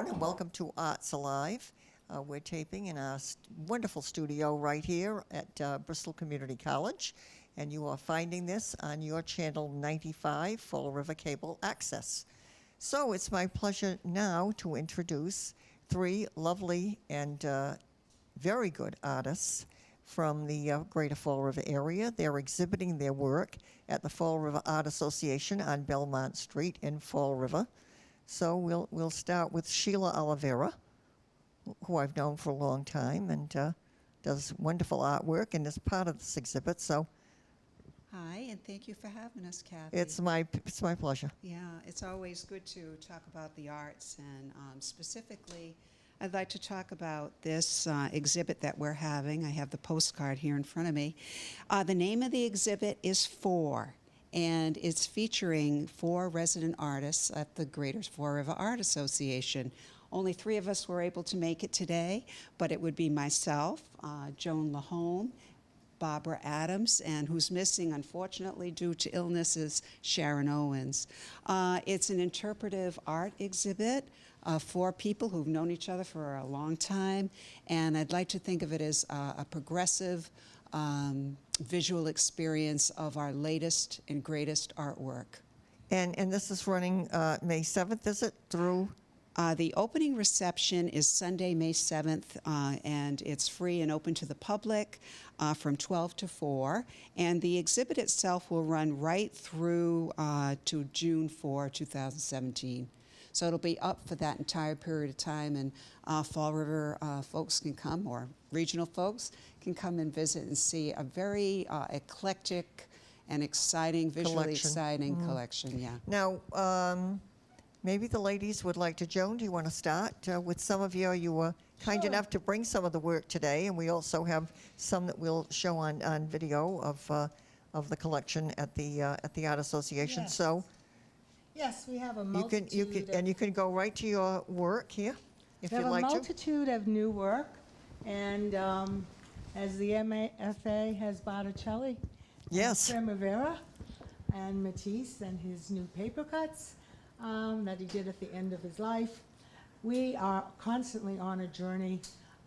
everyone, and welcome to ArtsAlive. We're taping in our wonderful studio right here at Bristol Community College, and you are finding this on your channel 95, Fall River Cable Access. So it's my pleasure now to introduce three lovely and very good artists from the Greater Fall River area. They're exhibiting their work at the Fall River Art Association on Belmont Street in Fall River. So we'll start with Sheila Oliveira, who I've known for a long time and does wonderful artwork and is part of this exhibit. So hi, and thank you for having us, Kathy. it's my pleasure. Yeah, it's always good to talk about the arts, and specifically, I'd like to talk about this exhibit that we're having. I have the postcard here in front of me. The name of the exhibit is Four, and it's featuring 4 resident artists at the Greater Fall River Art Association. Only 3 of us were able to make it today, but it would be myself, Joan Lahome, Barbara Adams, and who's missing, unfortunately, due to illness, is Sharon Owens. It's an interpretive art exhibit for people who've known each other for a long time, and I'd like to think of it as a progressive visual experience of our latest and greatest artwork. And this is running May 7th, is it, through? The opening reception is Sunday, May 7th, and it's free and open to the public from 12 to 4. And the exhibit itself will run right through to June 4, 2017. So it'll be up for that entire period of time, and Fall River folks can come, or regional folks can come and visit and see a very eclectic and exciting, visually exciting collection. Yeah. Now, maybe the ladies would like to. Joan, do you want to start with some of you were kind enough to bring some of the work today, and we also have some that we'll show on video of the collection at the Art Association. Yes. So yes, we have a multitude. You can go right to your work here if you'd like to. We have a multitude of new work, and as the MFA has Botticelli, Yes. Primavera, and Matisse and his new paper cuts that he did at the end of his life. We are constantly on a journey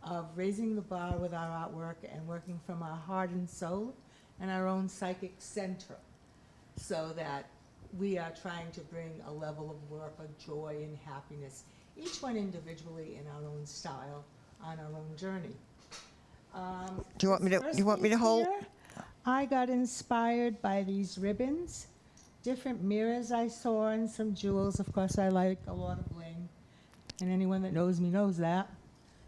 of raising the bar with our artwork and working from our heart and soul and our own psychic center, so that we are trying to bring a level of work of joy and happiness, each one individually in our own style, on our own journey. Do you want me to hold? Here, I got inspired by these ribbons, different mirrors I saw, and some jewels. Of course, I like a lot of bling, and anyone that knows me knows that.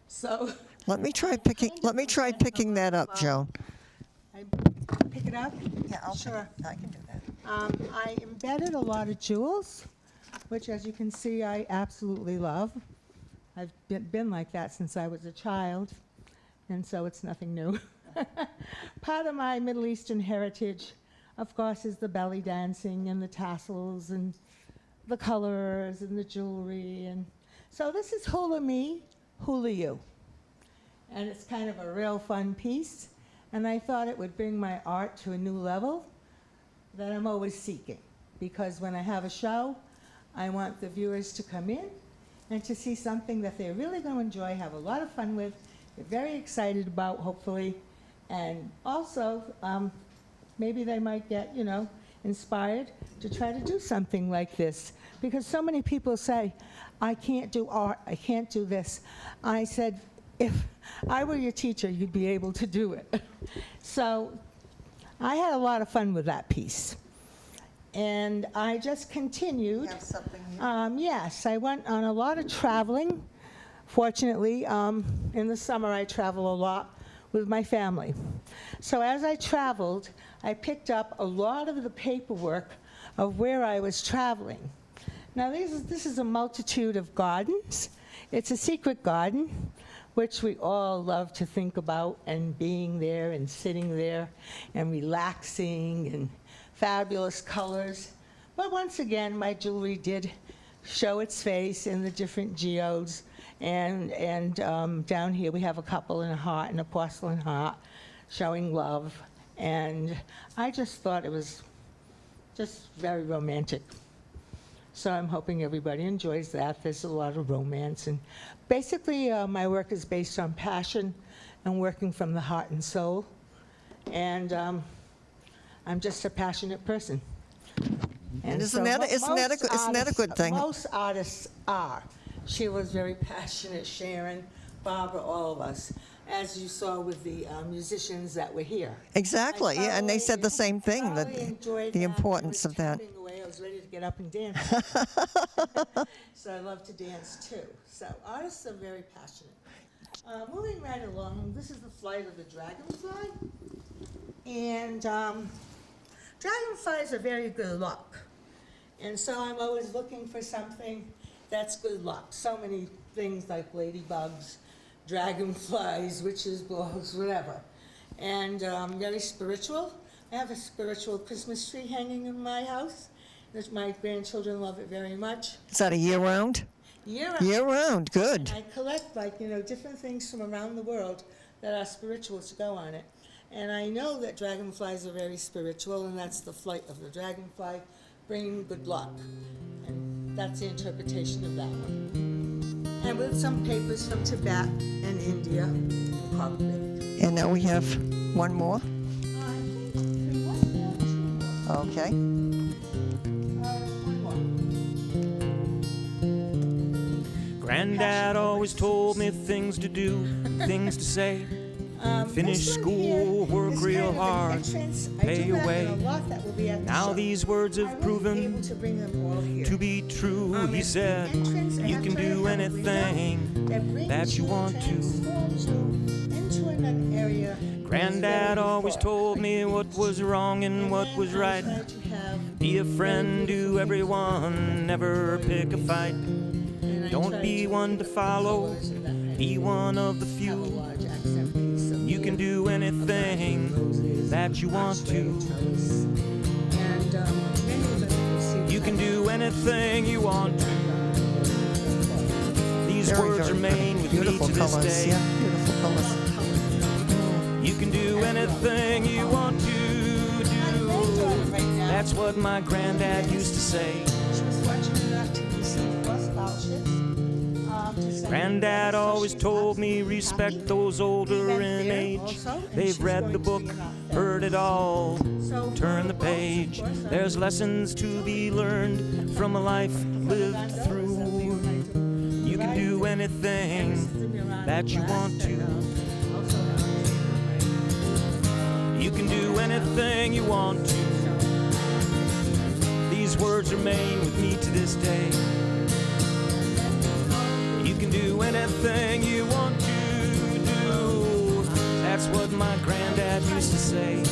So Let me try picking that up, Joan. I pick it up. Yeah, Sure. I can do that. I embedded a lot of jewels, which, as you can see, I absolutely love. I've been like that since I was a child, and so it's nothing new. Part of my Middle Eastern heritage, of course, is the belly dancing and the tassels and the colors and the jewelry. And so this is Hula Me, Hula You. And it's kind of a real fun piece. And I thought it would bring my art to a new level that I'm always seeking. Because when I have a show, I want the viewers to come in and to see something that they're really going to enjoy, have a lot of fun with, they're very excited about, hopefully. And also, maybe they might get, inspired to try to do something like this. Because so many people say, I can't do art, I can't do this. I said, if I were your teacher, you'd be able to do it. So I had a lot of fun with that piece. And I just continued. You have something here? Yes, I went on a lot of traveling. Fortunately, in the summer, I travel a lot with my family. So as I traveled, I picked up a lot of the paperwork of where I was traveling. Now this is a multitude of gardens. It's a secret garden, which we all love to think about, and being there and sitting there and relaxing and fabulous colors. But once again, my jewelry did show its face in the different geodes. And down here we have a couple in a heart and a porcelain heart showing love. And I just thought it was just very romantic. So I'm hoping everybody enjoys that. There's a lot of romance. And basically, my work is based on passion and working from the heart and soul. And I'm just a passionate person. And so isn't that a good thing? Most artists are. Sheila's very passionate, Sharon, Barbara, all of us, as you saw with the musicians that were here. Exactly, yeah, and they said the same thing, that thoroughly enjoyed the that. importance I was of that. tapping away. I was ready to get up and dance. So I love to dance too. So artists are very passionate. Moving right along, this is the flight of the dragonfly. And dragonflies are very good luck. And so I'm always looking for something that's good luck. So many things like ladybugs, dragonflies, witches, bugs, whatever. And very spiritual. I have a spiritual Christmas tree hanging in my house. My grandchildren love it very much. Is that a year-round? Year-round. Year-round, good. I collect, different things from around the world that are spiritual to go on it. And I know that dragonflies are very spiritual, and that's the flight of the dragonfly, bringing good luck. And that's the interpretation of that one. And with some papers from Tibet and India, probably. And now we have one more. Okay. Granddad always told me things to do, things to say. Finish school, work real hard, pay your way. Now these words have proven to be true. He said, you can do anything that you want to. Granddad always told me what was wrong and what was right. Be a friend to everyone, never pick a fight. Don't be one to follow, be one of the few. You can do anything that you want to. You can do anything you want to. These Very, words very remain with beautiful me to this colors, day. yeah, beautiful colors. You can do anything you want to do. That's what my granddad used to say. Granddad always told me respect those older in age. They've read the book, heard it all. Turn the page. There's lessons to be learned from a life lived through. You can do anything that you want to. You can do anything you want to. These words remain with me to this day. You can do anything you want to do. That's what my granddad used to say.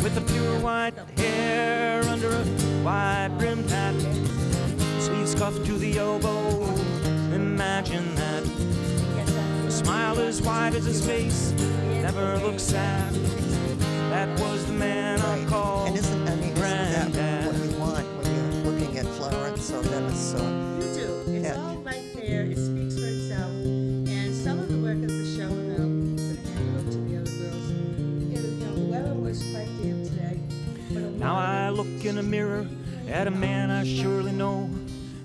With a pure white hair under a wide-brimmed hat, sleeves cuffed to the elbow, imagine that. A smile as wide as his face, never looked sad. That was the man I called And isn't that Granddad. what you want when you're looking at Florence? So that is so. You do. It's Yeah. all right there. It speaks for itself. And some of the work of the show, and I'll hand it over to the other girls. The weather was quite damp today. But Now I look in a mirror at a man I surely know,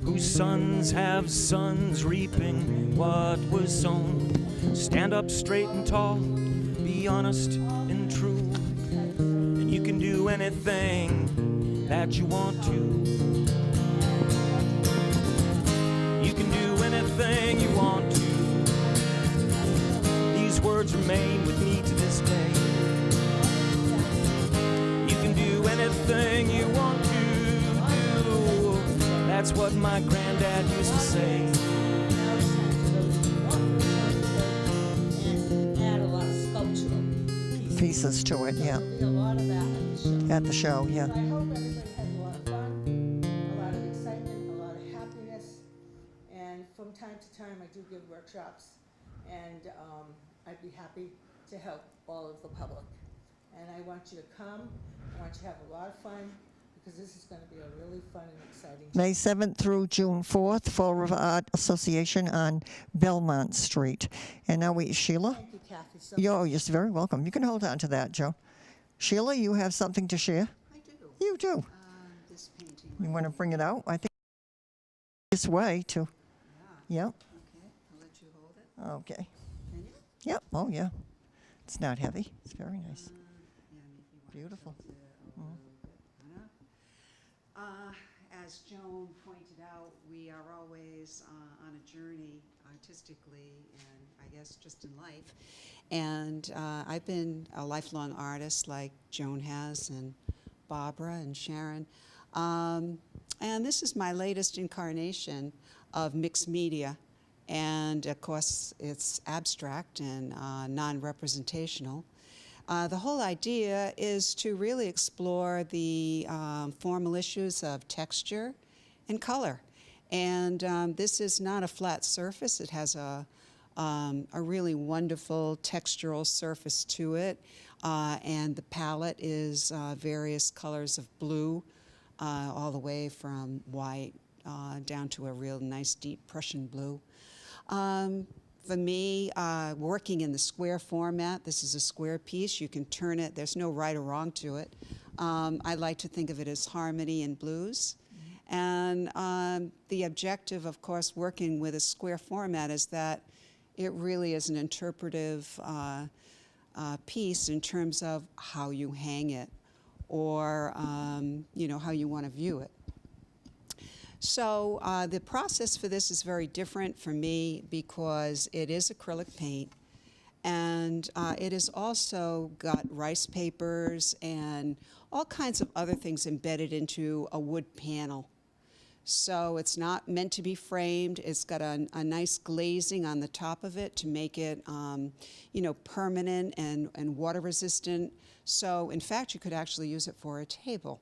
whose sons have sons reaping what was sown. Stand up straight and tall, be honest and true, and you can do anything that you want to. You can do anything you want to. These words remain with me to this day. You can do anything you want to do. That's what my granddad used to say. now it's time to go to the and add a lot of sculptural Pieces to it, yeah. There'll be a lot of that at the show. At the show, yeah. I hope everybody has a lot of fun, a lot of excitement, a lot of happiness, and from time to time I do give workshops, and I'd be happy to help all of the public. And I want you to come, I want you to have a lot of fun, because this is going to be a really fun and exciting show. May 7th through June 4th, Fall River Art Association on Belmont Street. And now Sheila? Thank you, Kathy. So You're very welcome. You can hold on to that, Joe. Sheila, you have something to share? I do. You do. This painting. You want to bring it out? I think this way to. Yeah. Yep. Okay, I'll let you hold it. Okay. Can you? Yep. Oh, yeah. It's not heavy. It's very nice. Yeah, maybe you want to Beautiful. tilt it a little bit. As Joan pointed out, we are always on a journey artistically and I guess just in life. And I've been a lifelong artist like Joan has and Barbara and Sharon. And this is my latest incarnation of mixed media. And of course, it's abstract and non-representational. The whole idea is to really explore the formal issues of texture and color. And this is not a flat surface. It has a really wonderful textural surface to it. And the palette is various colors of blue, all the way from white down to a real nice deep Prussian blue. For me, working in the square format, this is a square piece. You can turn it. There's no right or wrong to it. I like to think of it as harmony and blues. And the objective, of course, working with a square format is that it really is an interpretive piece in terms of how you hang it or, you know, how you want to view it. So the process for this is very different for me because it is acrylic paint and it has also got rice papers and all kinds of other things embedded into a wood panel. So it's not meant to be framed. It's got a nice glazing on the top of it to make it, you know, permanent and water resistant. So in fact, you could actually use it for a table.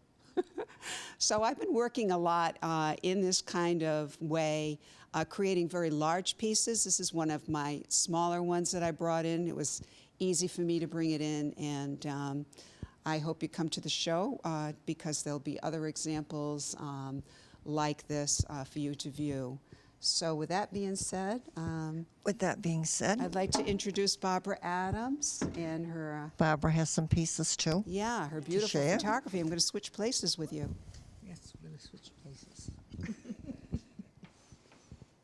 So I've been working a lot in this kind of way, creating very large pieces. This is one of my smaller ones that I brought in. It was easy for me to bring it in, and I hope you come to the show because there'll be other examples like this for you to view. So with that being said, I'd like to introduce Barbara Adams and her Barbara has some pieces too. yeah, her beautiful share. photography. I'm going to switch places with you. Yes, we're going to switch places.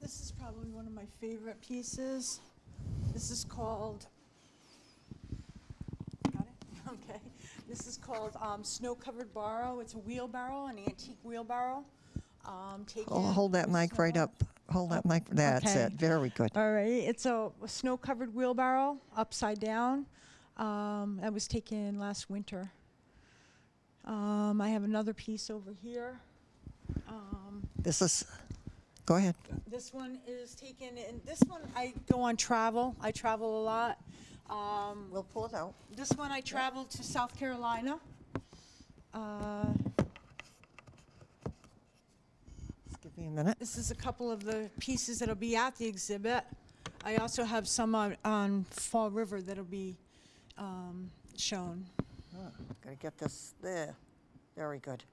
This is probably one of my favorite pieces. This is called, got it? Okay. This is called Snow-Covered Barrow. It's a wheelbarrow, an antique wheelbarrow. Hold that mic right up. Hold that mic. That's okay. it. Very good. All right. It's a snow-covered wheelbarrow, upside down. That was taken last winter. I have another piece over here. This is, go ahead. This one is taken, and this one I go on travel. I travel a lot. We'll pull it out. This one I traveled to South Carolina. Just give me a minute. This is a couple of the pieces that'll be at the exhibit. I also have some on Fall River that'll be shown. Gotta get this there. Very good.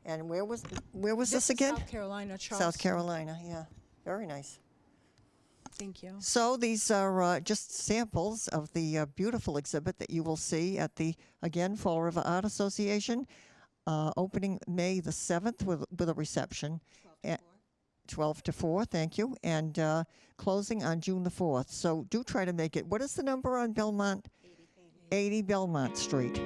And where was this is again? South Carolina, Charleston. South Carolina, yeah. Very nice. Thank you. So these are just samples of the beautiful exhibit that you will see at the, again, Fall River Art Association, opening May the 7th with a reception. 12 to 4, thank you. And closing on June the 4th. So do try to make it. What is the number on Belmont? 80 Belmont Street.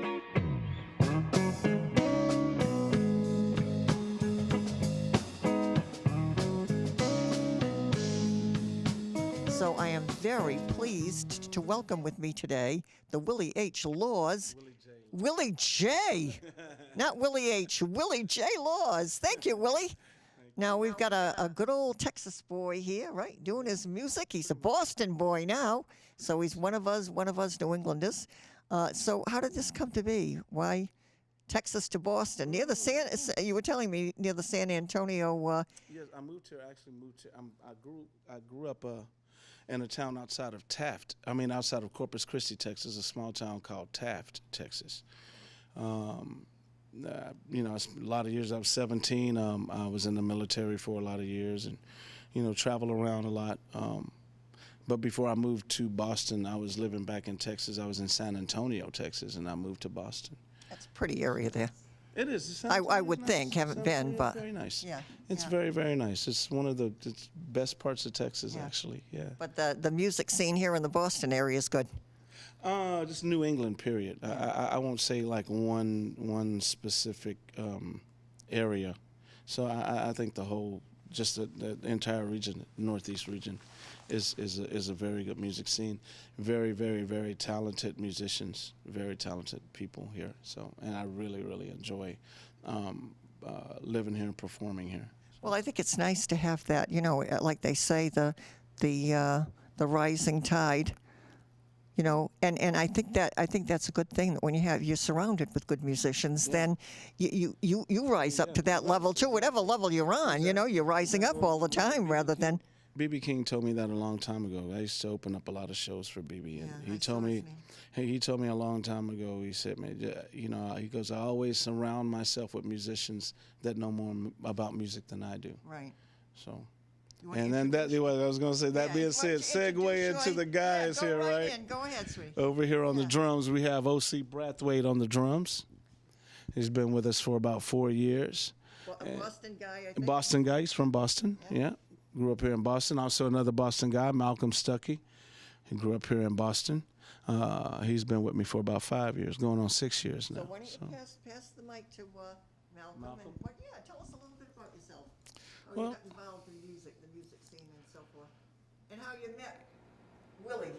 So I am very pleased to welcome with me today the Willie H. Laws. Willie J. Not Willie H. Willie J. Laws. Thank you, Willie. Now we've got a good old Texas boy here, right, doing his music. He's a Boston boy now, so he's one of us New Englanders. So how did this come to be? Why Texas to Boston? Near the you were telling me near the San Antonio. Yes, I moved here. I grew up in a town outside of Taft. I mean, outside of Corpus Christi, Texas, a small town called Taft, Texas. You know, a lot of years. I was 17. I was in the military for a lot of years, and you know, travel around a lot. But before I moved to Boston, I was living back in Texas. I was in San Antonio, Texas, and I moved to Boston. That's a pretty area there. It is. San I Antonio's would nice. think, haven't San been, Antonio's but very nice. yeah, It's yeah. very, very nice. It's one of the best parts of Texas, Yeah. actually. Yeah. But the music scene here in the Boston area is good. Just New England, period. I won't say like one specific area. So I think the whole, just the entire region, Northeast region, is a very good music scene. Very, very, very talented musicians, very talented people here. So, and I really, really enjoy living here and performing here. Well, I think it's nice to have that. You know, like they say, the rising tide. You know, and I think that's a good thing, that when you're surrounded with good musicians, then you rise up to that level too. Whatever level you're on, you know, you're rising up all the time rather than. B.B. King told me that a long time ago. I used to open up a lot of shows for B.B. and Yeah, he told me a long time ago. He said, "Man, you know," he goes, "I always surround myself with musicians that know more about music than I do." Right. So. You wanna And then I was going to say, that Yeah, being you said, want to introduce segue into Joy? the guys Yeah, go here, right? in. Go ahead, sweetie. Over here on the drums, we have O.C. Brathwaite on the drums. He's been with us for about 4 years. Well, a Boston guy, I think. Boston guy, he's from Boston, yeah. Grew up here in Boston. Also another Boston guy, Malcolm Stuckey. He grew up here in Boston. He's been with me for about 5 years, going on 6 years now. So why don't you pass the mic to Malcolm? Malcolm? And tell us a little bit about yourself. How Well- you got involved in music, the music scene, and so forth, and how you met Willie.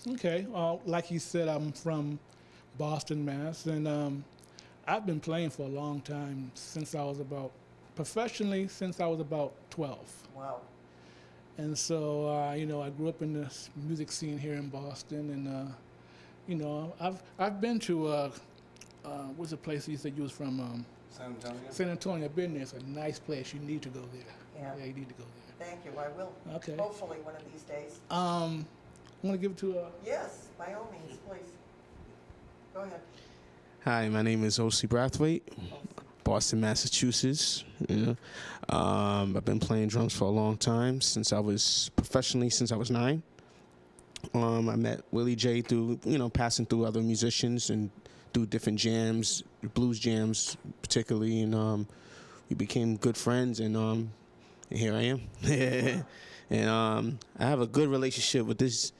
Okay, like you said, I'm from Boston, Mass, and I've been playing for a long time professionally since I was about 12. Wow. And so, I grew up in this music scene here in Boston, and I've been to what's the place you said you was from? San Antonio? San Antonio. I've been there. It's a nice place. You need to go there. Yeah. You need to go there. Thank you. I will. Okay. Hopefully one of these days. I'm gonna give it to Yes, by all means, please. Go ahead. Hi, my name is O.C. Brathwaite, Boston, Massachusetts. I've been playing drums for a long time, since I was 9. I met Willie J through, passing through other musicians and through different jams, blues jams particularly, and we became good friends, and here I am. And I have a good relationship with this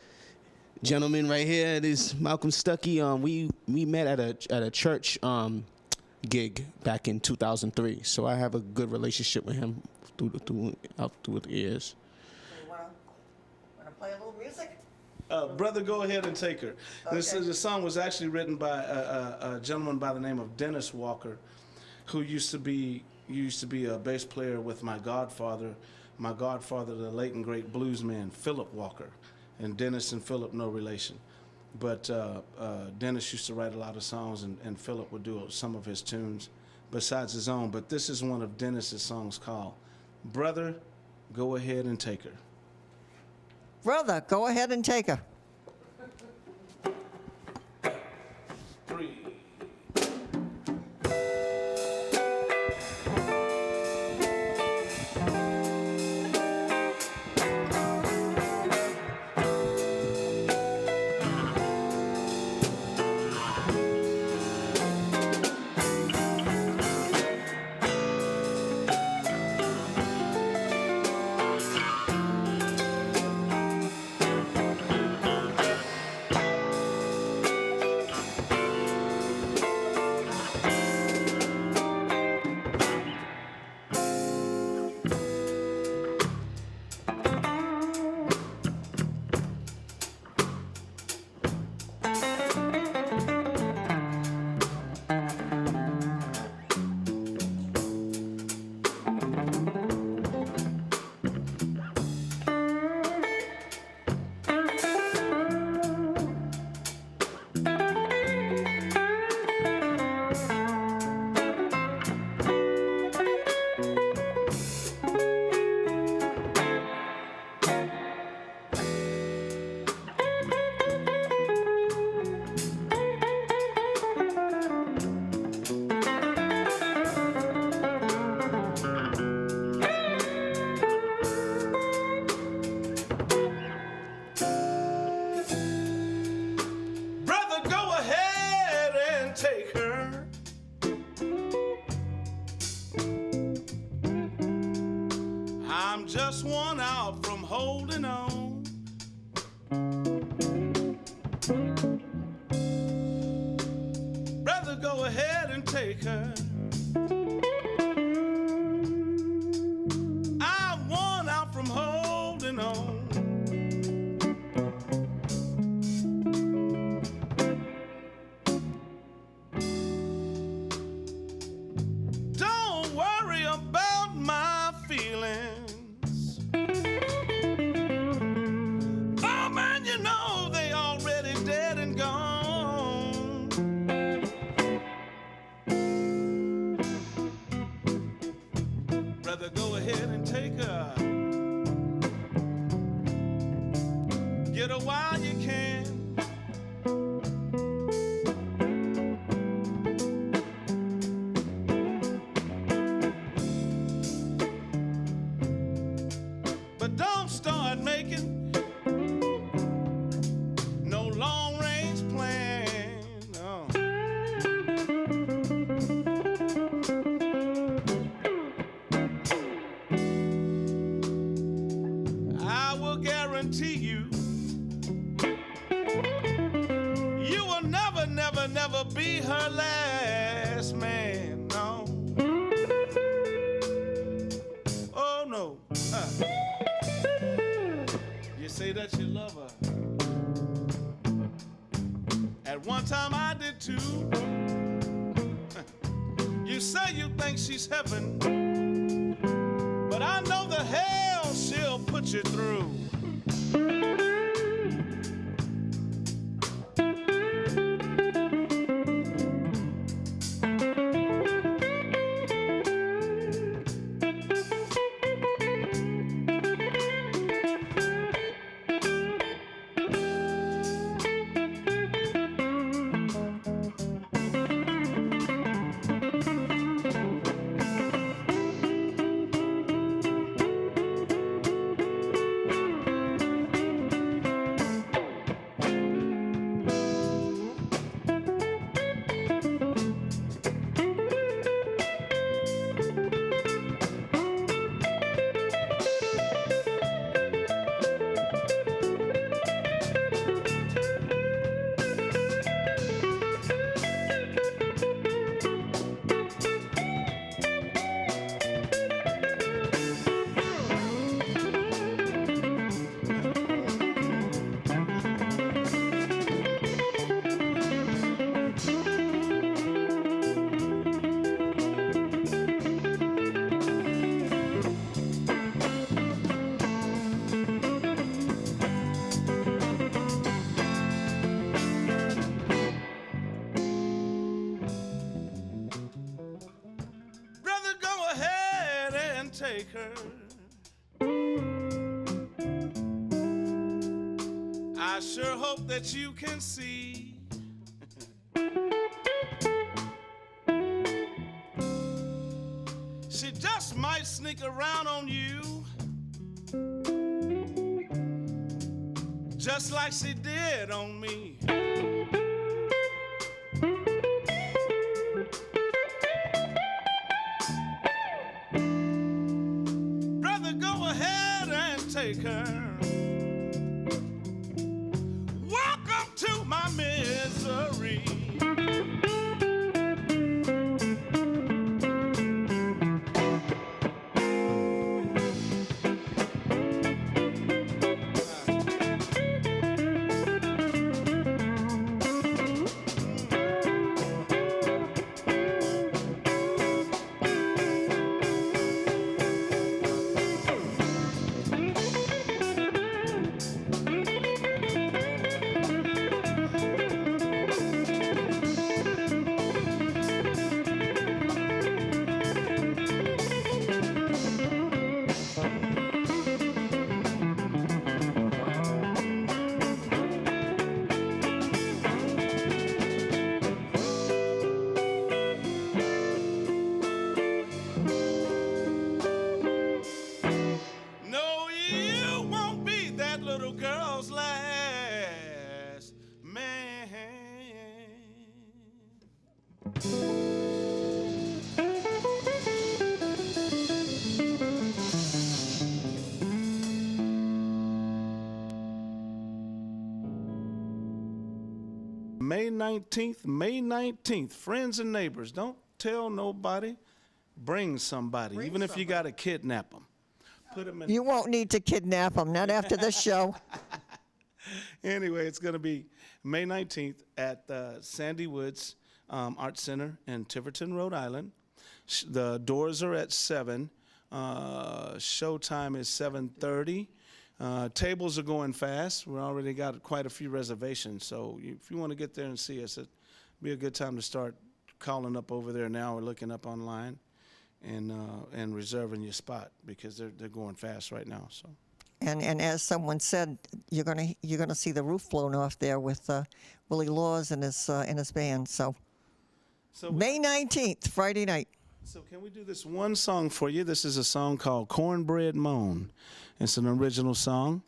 gentleman right here. This Malcolm Stuckey. We met at a church gig back in 2003. So I have a good relationship with him through the years. So you wanna play a little music? Brother, go ahead and take her. Okay. The song was actually written by a gentleman by the name of Dennis Walker, who used to be a bass player with my godfather, the late and great bluesman Philip Walker, and Dennis and Philip no relation. But Dennis used to write a lot of songs, and Philip would do some of his tunes besides his own. But this is one of Dennis's songs called "Brother, Go Ahead and Take Her." Brother, go ahead and take her. 3. I'm just one out from holding on. Rather go ahead and take her. I'm one out from holding on. Don't worry about my feelings. Oh man, you know they already dead and gone. Rather go ahead and take her. Get her while you can. But don't start making no long-range plan. No. I will guarantee you, you will never, never, never be her last man. No. Oh no. You say that you love her. At one time I did too. You say you think she's heaven, but I know the hell she'll put you through. Take her. I sure hope that you can see she just might sneak around on you, just like she did on me. Take her. Welcome to my misery. May 19th, May 19th. Friends and neighbors, don't tell nobody. Bring somebody, even if you got to kidnap them. Put them in. You won't need to kidnap them, not after this show. Anyway, it's going to be May 19th at Sandy Woods Art Center in Tiverton, Rhode Island. The doors are at 7. Showtime is 7:30. Tables are going fast. We already got quite a few reservations. So if you want to get there and see us, it'd be a good time to start calling up over there now or looking up online and reserving your spot because they're going fast right now. So. And as someone said, you're gonna see the roof blown off there with Willie Laws and his band. So May 19th, Friday night. So can we do this one song for you? This is a song called Cornbread Moan. It's an original song,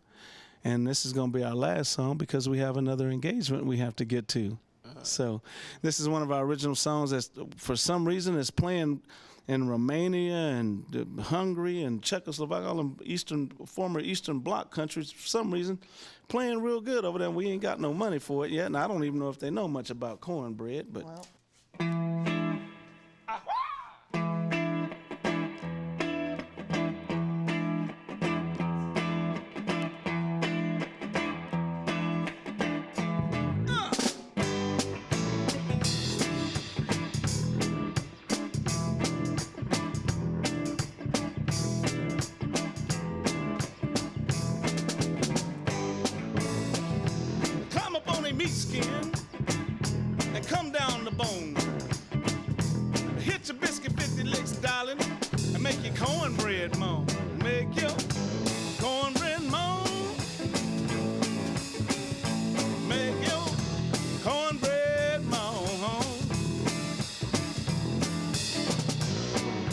and this is going to be our last song because we have another engagement we have to get to. So this is one of our original songs that for some reason is playing in Romania and Hungary and Czechoslovakia, all them former Eastern Bloc countries, for some reason, playing real good over there. We ain't got no money for it yet, and I don't even know if they know much about cornbread, but... Well. Meat skin and come down the bone. Hit your biscuit 50 licks, darling, and make your cornbread moan. Make your cornbread moan. Make your cornbread moan.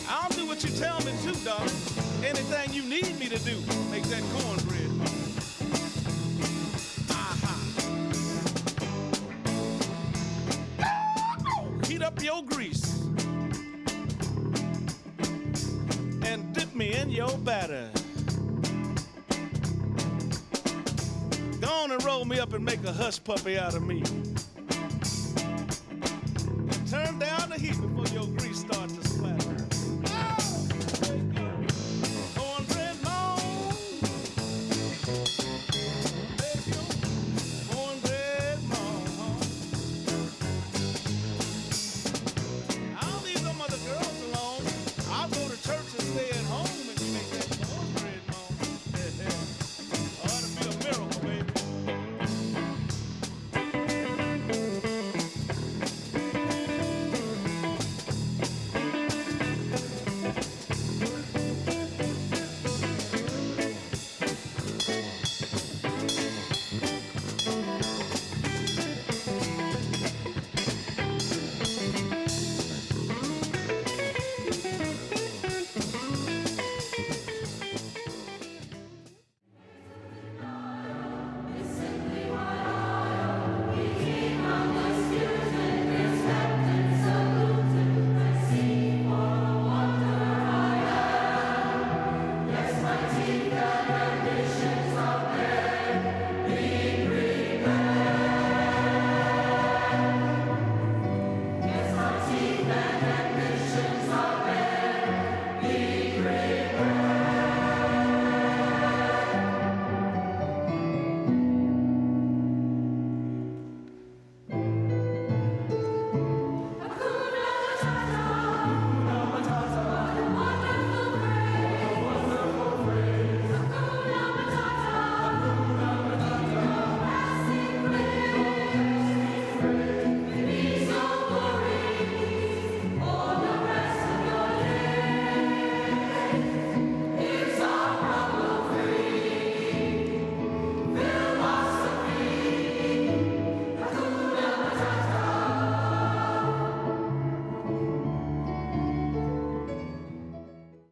I'll do what you tell me to, darling. Anything you need me to do, make that cornbread moan. Heat up your grease and dip me in your batter. Go on and roll me up and make a hush puppy out of me. Turn down the heat before your grease starts to